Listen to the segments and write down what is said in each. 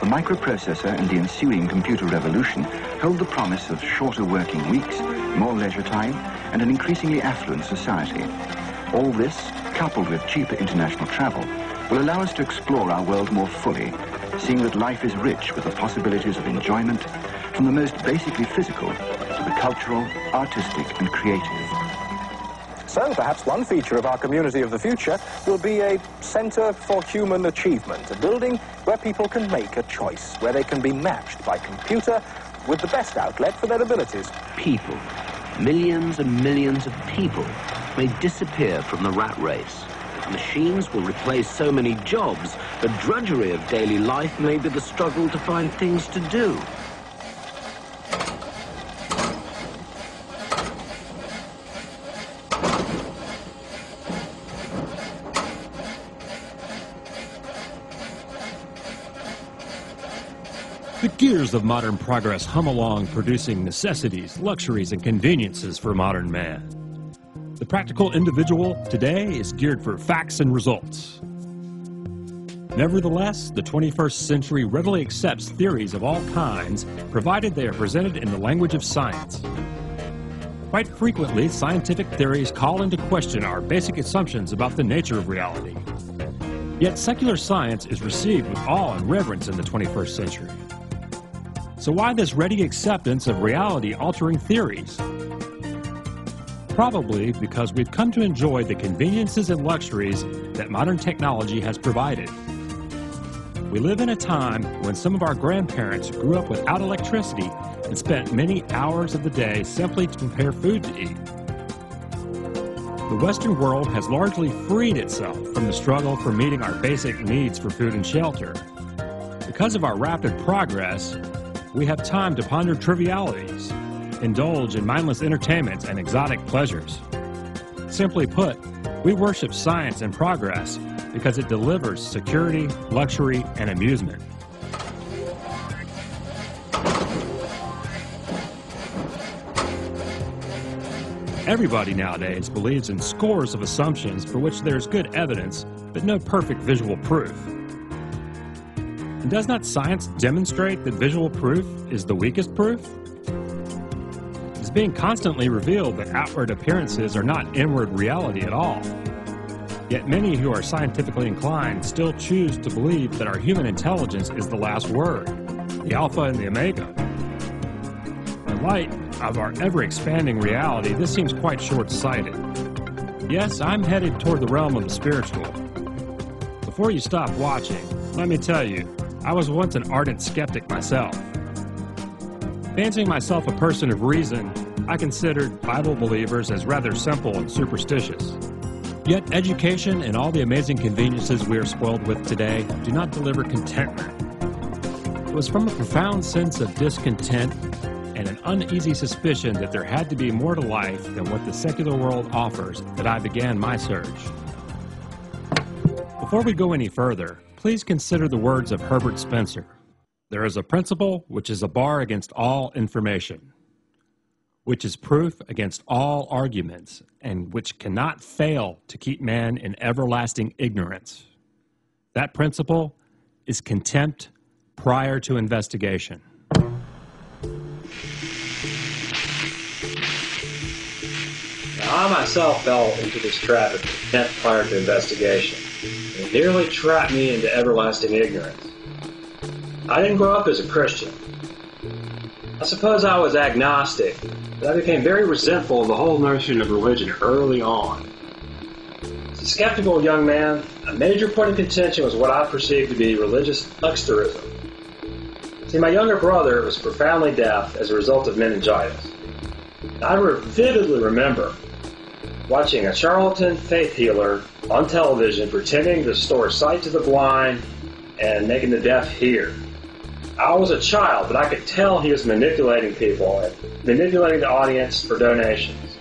the microprocessor and the ensuing computer revolution hold the promise of shorter working weeks, more leisure time, and an increasingly affluent society. All this, coupled with cheaper international travel, will allow us to explore our world more fully, seeing that life is rich with the possibilities of enjoyment, from the most basically physical to the cultural, artistic, and creative. So perhaps one feature of our community of the future will be a centre for human achievement, a building where people can make a choice, where they can be matched by computer with the best outlet for their abilities. People, millions and millions of people, may disappear from the rat race. Machines will replace so many jobs, the drudgery of daily life may be the struggle to find things to do. The gears of modern progress hum along, producing necessities, luxuries, and conveniences for modern man. The practical individual today is geared for facts and results. Nevertheless, the 21st century readily accepts theories of all kinds, provided they are presented in the language of science. Quite frequently, scientific theories call into question our basic assumptions about the nature of reality. Yet secular science is received with awe and reverence in the 21st century. So why this ready acceptance of reality-altering theories? Probably because we've come to enjoy the conveniences and luxuries that modern technology has provided. We live in a time when some of our grandparents grew up without electricity and spent many hours of the day simply to prepare food to eat. The Western world has largely freed itself from the struggle for meeting our basic needs for food and shelter. Because of our rapid progress, we have time to ponder trivialities, indulge in mindless entertainments and exotic pleasures. Simply put, we worship science and progress because it delivers security, luxury, and amusement. Everybody nowadays believes in scores of assumptions for which there is good evidence, but no perfect visual proof. And does not science demonstrate that visual proof is the weakest proof? It's being constantly revealed that outward appearances are not inward reality at all. Yet many who are scientifically inclined still choose to believe that our human intelligence is the last word, the alpha and the omega. In light of our ever-expanding reality, this seems quite short-sighted. Yes, I'm headed toward the realm of the spiritual. Before you stop watching, let me tell you, I was once an ardent skeptic myself. Fancying myself a person of reason, I considered Bible believers as rather simple and superstitious. Yet education and all the amazing conveniences we are spoiled with today do not deliver contentment. It was from a profound sense of discontent and an uneasy suspicion that there had to be more to life than what the secular world offers that I began my search. Before we go any further, please consider the words of Herbert Spencer. There is a principle which is a bar against all information, which is proof against all arguments, and which cannot fail to keep man in everlasting ignorance. That principle is contempt prior to investigation. Now, I myself fell into this trap of contempt prior to investigation. It nearly trapped me into everlasting ignorance. I didn't grow up as a Christian. I suppose I was agnostic, but I became very resentful of the whole notion of religion early on. As a skeptical young man, a major point of contention was what I perceived to be religious hucksterism. See, my younger brother was profoundly deaf as a result of meningitis. I vividly remember watching a charlatan faith healer on television pretending to restore sight to the blind and making the deaf hear. I was a child, but I could tell he was manipulating people and manipulating the audience for donations.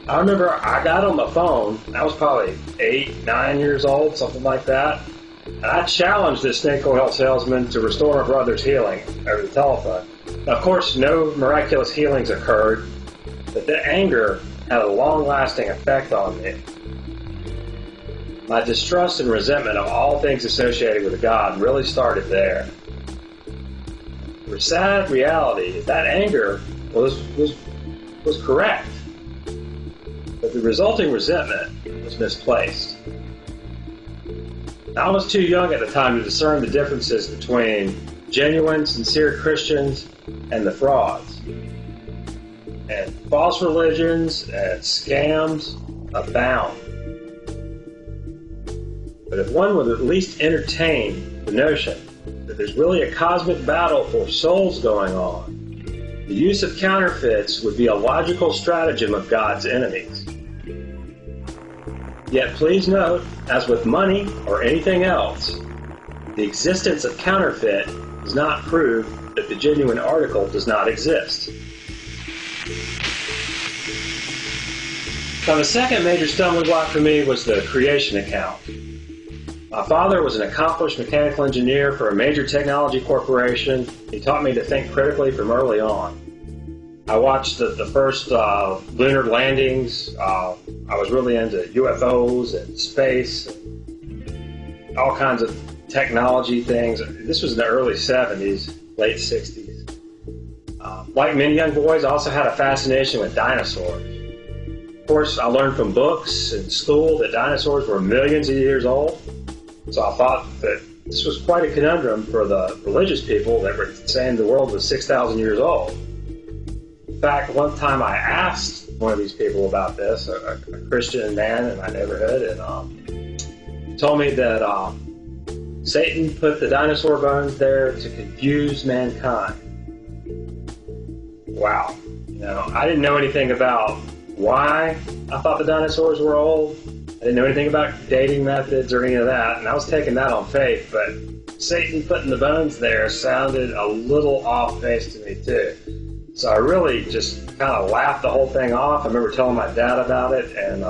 I remember I got on the phone, I was probably 8, 9 years old, something like that, and I challenged this snake oil salesman to restore my brother's healing over the telephone. Now, of course, no miraculous healings occurred, but the anger had a long-lasting effect on me. My distrust and resentment of all things associated with God really started there. The sad reality is that anger was correct, but the resulting resentment was misplaced. I was too young at the time to discern the differences between genuine, sincere Christians and the frauds. And false religions and scams abound. But if one would at least entertain the notion that there's really a cosmic battle for souls going on, the use of counterfeits would be a logical stratagem of God's enemies. Yet please note, as with money or anything else, the existence of counterfeit does not prove that the genuine article does not exist. Now, the second major stumbling block for me was the creation account. My father was an accomplished mechanical engineer for a major technology corporation. He taught me to think critically from early on. I watched the first lunar landings. I was really into UFOs and space, and all kinds of technology things. This was in the early 70s, late 60s. Like many young boys, I also had a fascination with dinosaurs. Of course, I learned from books in school that dinosaurs were millions of years old. So I thought that this was quite a conundrum for the religious people that were saying the world was 6,000 years old. In fact, one time I asked one of these people about this, a Christian man in my neighborhood, and he told me that Satan put the dinosaur bones there to confuse mankind. Wow. I didn't know anything about why I thought the dinosaurs were old. I didn't know anything about dating methods or any of that, and I was taking that on faith, but Satan putting the bones there sounded a little off base to me too. So I really just kind of laughed the whole thing off. I remember telling my dad about it, and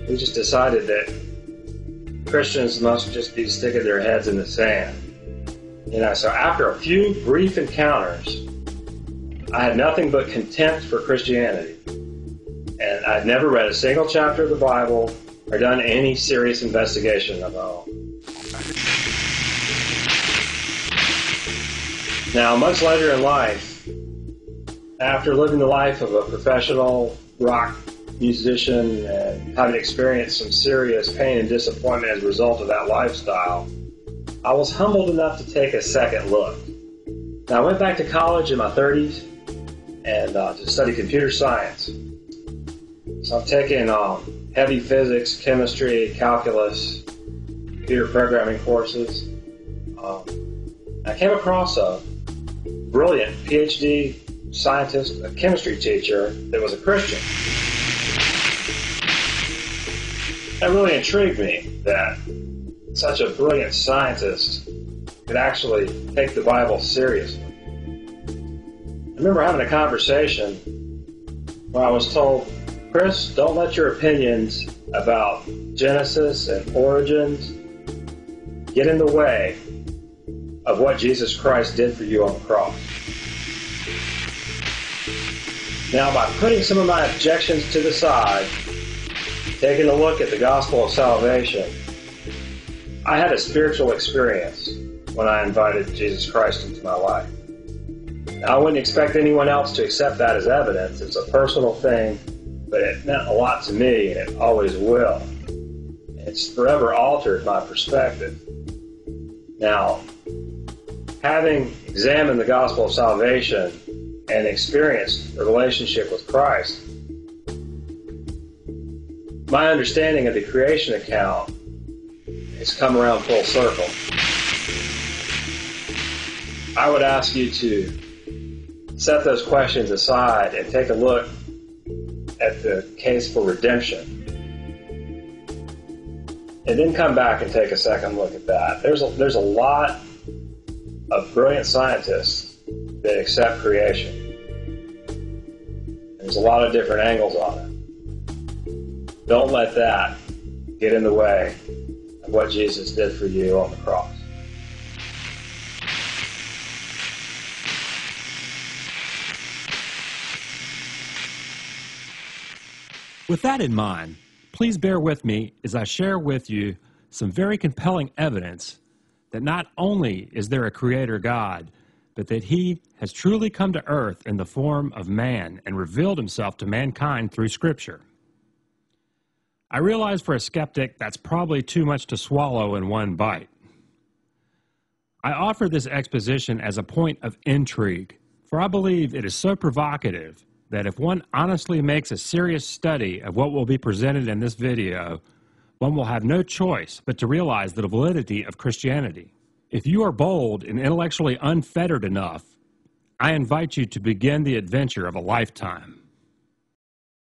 we just decided that Christians must just be sticking their heads in the sand. So after a few brief encounters, I had nothing but contempt for Christianity. And I'd never read a single chapter of the Bible or done any serious investigation of my own. Now, much later in life, after living the life of a professional rock musician and having experienced some serious pain and disappointment as a result of that lifestyle, I was humbled enough to take a second look. Now, I went back to college in my 30s and to study computer science. So I'm taking heavy physics, chemistry, calculus, computer programming courses. I came across a brilliant PhD scientist, a chemistry teacher that was a Christian. That really intrigued me, that such a brilliant scientist could actually take the Bible seriously. I remember having a conversation where I was told, Chris, don't let your opinions about Genesis and origins get in the way of what Jesus Christ did for you on the cross. Now, by putting some of my objections to the side, taking a look at the gospel of salvation, I had a spiritual experience when I invited Jesus Christ into my life. Now, I wouldn't expect anyone else to accept that as evidence. It's a personal thing, but it meant a lot to me, and it always will. It's forever altered my perspective. Now, having examined the gospel of salvation and experienced a relationship with Christ, my understanding of the creation account has come around full circle. I would ask you to set those questions aside and take a look at the case for redemption. And then come back and take a second look at that. There's a lot of brilliant scientists that accept creation. There's a lot of different angles on it. Don't let that get in the way of what Jesus did for you on the cross. With that in mind, Please bear with me as I share with you some very compelling evidence that not only is there a creator God, but that he has truly come to earth in the form of man and revealed himself to mankind through Scripture. I realize for a skeptic that's probably too much to swallow in one bite. I offer this exposition as a point of intrigue, for I believe it is so provocative that if one honestly makes a serious study of what will be presented in this video, one will have no choice but to realize the validity of Christianity. If you are bold and intellectually unfettered enough, I invite you to begin the adventure of a lifetime.